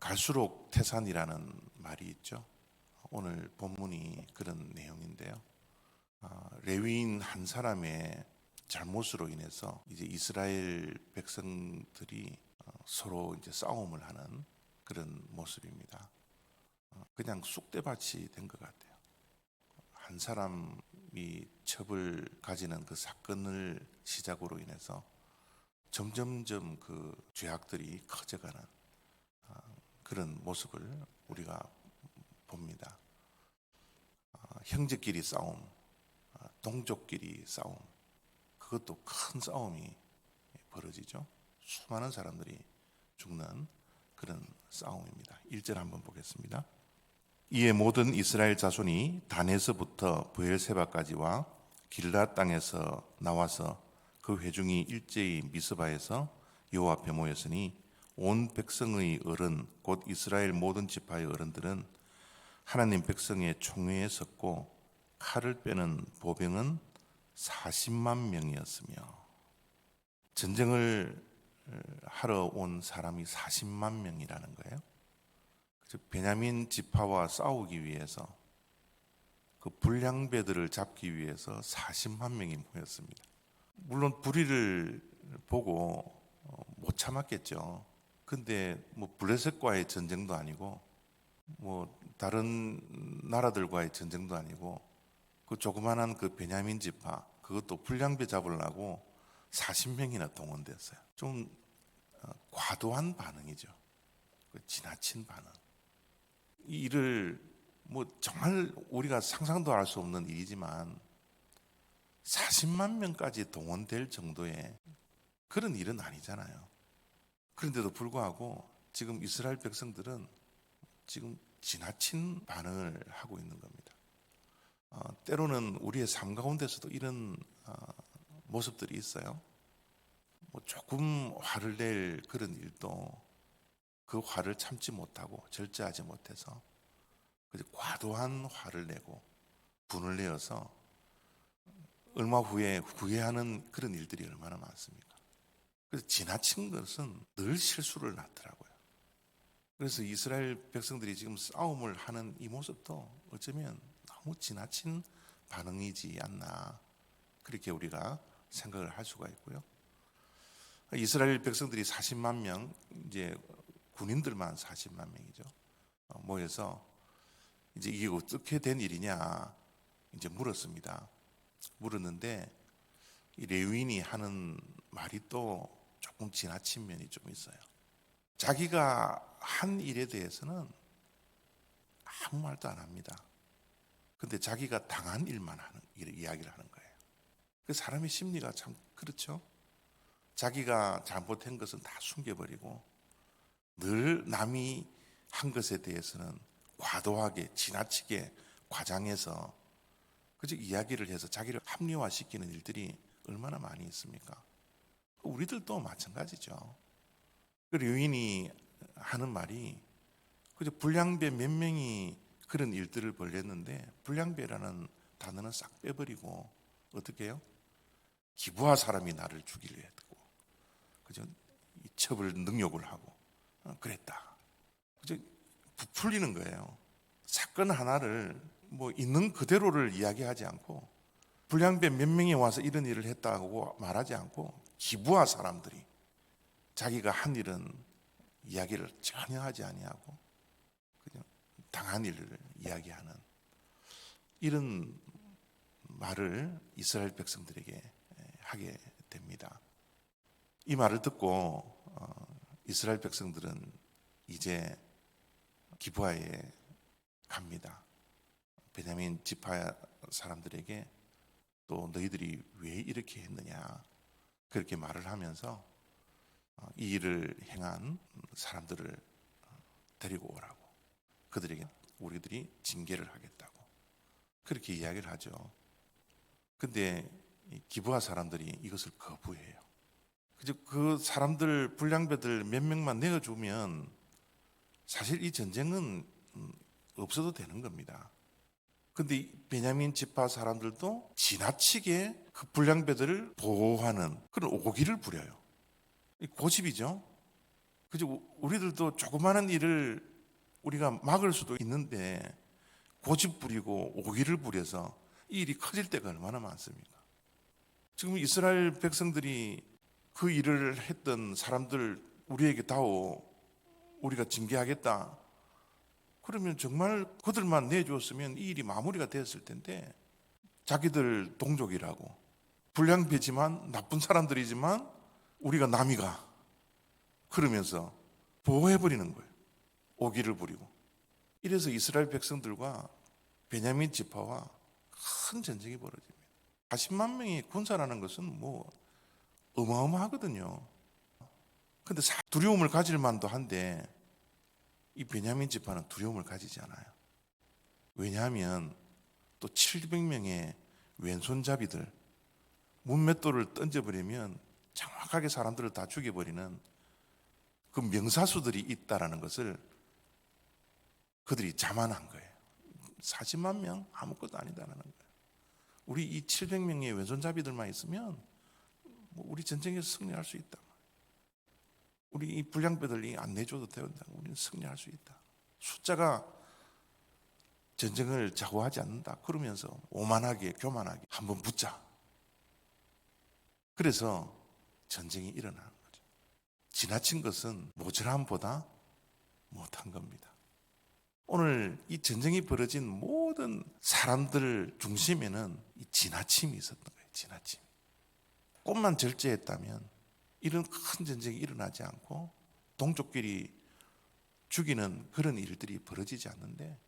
갈수록 태산이라는 말이 있죠. 오늘 본문이 그런 내용인데요. 레위인 한 사람의 잘못으로 인해서 이제 이스라엘 백성들이 서로 이제 싸움을 하는 그런 모습입니다. 그냥 쑥대밭이 된 것 같아요. 한 사람이 첩을 가지는 그 사건을 시작으로 인해서 점점점 그 죄악들이 커져가는 그런 모습을 우리가 봅니다. 형제끼리 싸움, 동족끼리 싸움, 그것도 큰 싸움이 벌어지죠. 수많은 사람들이 죽는 그런 싸움입니다. 1절 한번 보겠습니다. 이에 모든 이스라엘 자손이 단에서부터 브엘세바까지와 길라 땅에서 나와서 그 회중이 일제히 미스바에서 여호와 앞에 모였으니 온 백성의 어른 곧 이스라엘 모든 지파의 어른들은 하나님 백성의 총회에 섰고 칼을 빼는 보병은 40만 명이었으며, 전쟁을 하러 온 사람이 40만 명이라는 거예요. 베냐민 지파와 싸우기 위해서, 그 불량배들을 잡기 위해서 40만 명이 모였습니다. 물론 불의를 보고 못 참았겠죠. 근데 뭐 블레셋과의 전쟁도 아니고 뭐 다른 나라들과의 전쟁도 아니고 그 조그만한 그 베냐민 지파, 그것도 불량배 잡으려고 40명이나 동원됐어요. 좀 과도한 반응이죠. 지나친 반응. 이 일을 뭐 정말 우리가 상상도 할 수 없는 일이지만 40만 명까지 동원될 정도의 그런 일은 아니잖아요. 그런데도 불구하고 지금 이스라엘 백성들은 지금 지나친 반응을 하고 있는 겁니다. 때로는 우리의 삶 가운데서도 이런 모습들이 있어요. 뭐 조금 화를 낼 그런 일도 그 화를 참지 못하고 절제하지 못해서 과도한 화를 내고 분을 내어서 얼마 후에 후회하는 그런 일들이 얼마나 많습니까? 그래서 지나친 것은 늘 실수를 낳더라고요. 그래서 이스라엘 백성들이 지금 싸움을 하는 이 모습도 어쩌면 너무 지나친 반응이지 않나, 그렇게 우리가 생각을 할 수가 있고요. 이스라엘 백성들이 40만 명, 이제 군인들만 40만 명이죠. 모여서 이제 이게 어떻게 된 일이냐 이제 물었습니다. 물었는데 이 레위인이 하는 말이 또 조금 지나친 면이 좀 있어요. 자기가 한 일에 대해서는 아무 말도 안 합니다. 근데 자기가 당한 일만 하는 이야기를 하는 거예요. 그 사람의 심리가 참 그렇죠. 자기가 잘못한 것은 다 숨겨버리고 늘 남이 한 것에 대해서는 과도하게 지나치게 과장해서 그저 이야기를 해서 자기를 합리화시키는 일들이 얼마나 많이 있습니까? 우리들도 마찬가지죠. 그 레위인이 하는 말이 그저 불량배 몇 명이 그런 일들을 벌였는데 불량배라는 단어는 싹 빼버리고 어떻게 해요? 기부하 사람이 나를 죽이려 했고 그저 이 첩을 능욕을 하고 그랬다. 그저 부풀리는 거예요. 사건 하나를 뭐 있는 그대로를 이야기하지 않고 불량배 몇 명이 와서 이런 일을 했다고 말하지 않고 기부하 사람들이 자기가 한 일은 이야기를 전혀 하지 아니하고 그냥 당한 일을 이야기하는 이런 말을 이스라엘 백성들에게 하게 됩니다. 이 말을 듣고 이스라엘 백성들은 이제 기브아에 갑니다. 베냐민 지파 사람들에게 또 너희들이 왜 이렇게 했느냐 그렇게 말을 하면서 이 일을 행한 사람들을 데리고 오라고, 그들에게 우리들이 징계를 하겠다고 그렇게 이야기를 하죠. 근데 기브아 사람들이 이것을 거부해요. 그 사람들 불량배들 몇 명만 내어주면 사실 이 전쟁은 없어도 되는 겁니다. 근데 베냐민 지파 사람들도 지나치게 그 불량배들을 보호하는 그런 오기를 부려요. 고집이죠. 그죠? 우리들도 조그마한 일을 우리가 막을 수도 있는데 고집 부리고 오기를 부려서 이 일이 커질 때가 얼마나 많습니까? 지금 이스라엘 백성들이 그 일을 했던 사람들 우리에게 다오 우리가 징계하겠다. 그러면 정말 그들만 내주었으면 이 일이 마무리가 되었을 텐데 자기들 동족이라고 불량배지만 나쁜 사람들이지만 우리가 남이가 그러면서 보호해버리는 거예요. 오기를 부리고. 이래서 이스라엘 백성들과 베냐민 지파와 큰 전쟁이 벌어집니다. 40만 명의 군사라는 것은 뭐 어마어마하거든요. 근데 두려움을 가질 만도 한데 이 베냐민 지파는 두려움을 가지지 않아요. 왜냐하면 또 700명의 왼손잡이들 문맷돌을 던져버리면 정확하게 사람들을 다 죽여버리는 그 명사수들이 있다라는 것을 그들이 자만한 거예요. 40만 명 아무것도 아니다라는 거예요. 우리 이 700명의 왼손잡이들만 있으면 뭐 우리 전쟁에서 승리할 수 있다. 우리 이 불량배들이 안 내줘도 된다. 우리는 승리할 수 있다. 숫자가 전쟁을 좌우하지 않는다. 그러면서 오만하게 교만하게 한번 붙자. 그래서 전쟁이 일어나는 거죠. 지나친 것은 모자람보다 못한 겁니다. 오늘 이 전쟁이 벌어진 모든 사람들 중심에는 이 지나침이 있었던 거예요. 지나침. 꽃만 절제했다면 이런 큰 전쟁이 일어나지 않고 동족끼리 죽이는 그런 일들이 벌어지지 않는데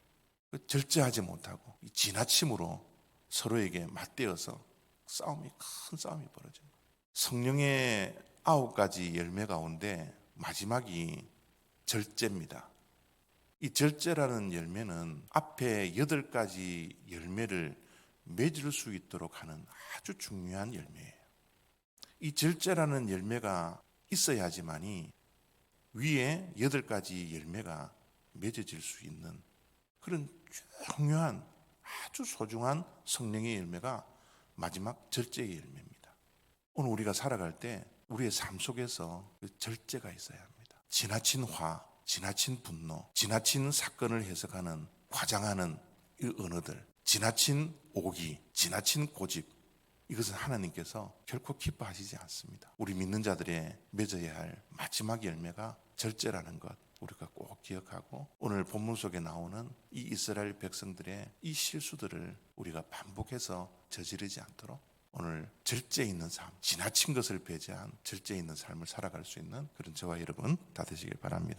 절제하지 못하고 이 지나침으로 서로에게 맞대어서 큰 싸움이 벌어진 거예요. 성령의 9가지 열매 가운데 마지막이 절제입니다. 이 절제라는 열매는 앞에 8가지 열매를 맺을 수 있도록 하는 아주 중요한 열매예요. 이 절제라는 열매가 있어야지만이 위에 8가지 열매가 맺어질 수 있는 그런 중요한 아주 소중한 성령의 열매가 마지막 절제의 열매입니다. 오늘 우리가 살아갈 때 우리의 삶 속에서 그 절제가 있어야 합니다. 지나친 화, 지나친 분노, 지나친 사건을 해석하는 과장하는 이 언어들, 지나친 오기, 지나친 고집, 이것은 하나님께서 결코 기뻐하시지 않습니다. 우리 믿는 자들의 맺어야 할 마지막 열매가 절제라는 것 우리가 꼭 기억하고 오늘 본문 속에 나오는 이 이스라엘 백성들의 이 실수들을 우리가 반복해서 저지르지 않도록 오늘 절제 있는 삶, 지나친 것을 배제한 절제 있는 삶을 살아갈 수 있는 그런 저와 여러분 다 되시길 바랍니다.